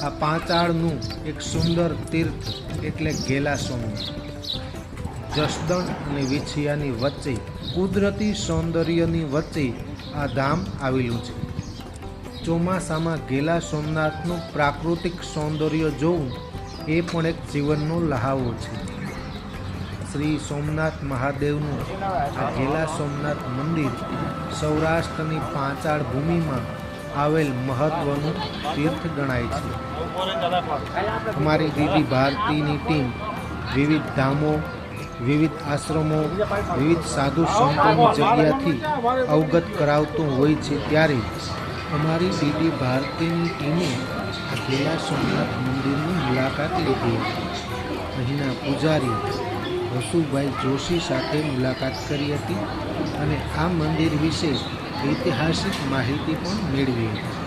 આ પાંચાળનું એક સુંદર તીર્થ એટલે ગેલા સોમનાથ. જસદણ અને વિછિયાની વચ્ચે કુદરતી સૌંદર્યની વચ્ચે આ ધામ આવેલું છે. ચોમાસામાં ગેલા સોમનાથનું પ્રાકૃતિક સૌંદર્ય જોવું એ પણ એક જીવનનો લહાવો છે. શ્રી સોમનાથ મહાદેવનું આ ગેલા સોમનાથ મંદિર સૌરાષ્ટ્રની પાંચાળ ભૂમિમાં આવેલ મહત્વનું તીર્થ ગણાય છે. અમારી દીદી ભારતીની ટીમ વિવિધ ધામો, વિવિધ આશ્રમો, વિવિધ સાધુ સંતોની જગ્યાથી અવગત કરાવતું હોય છે. ત્યારે અમારી દીદી ભારતીની ટીમે આ ગેલા સોમનાથ મંદિરની મુલાકાત લીધી હતી. અહીંના પૂજારી વસુભાઈ જોશી સાથે મુલાકાત કરી હતી અને આ મંદિર વિશે ઐતિહાસિક માહિતી પણ મેળવી હતી.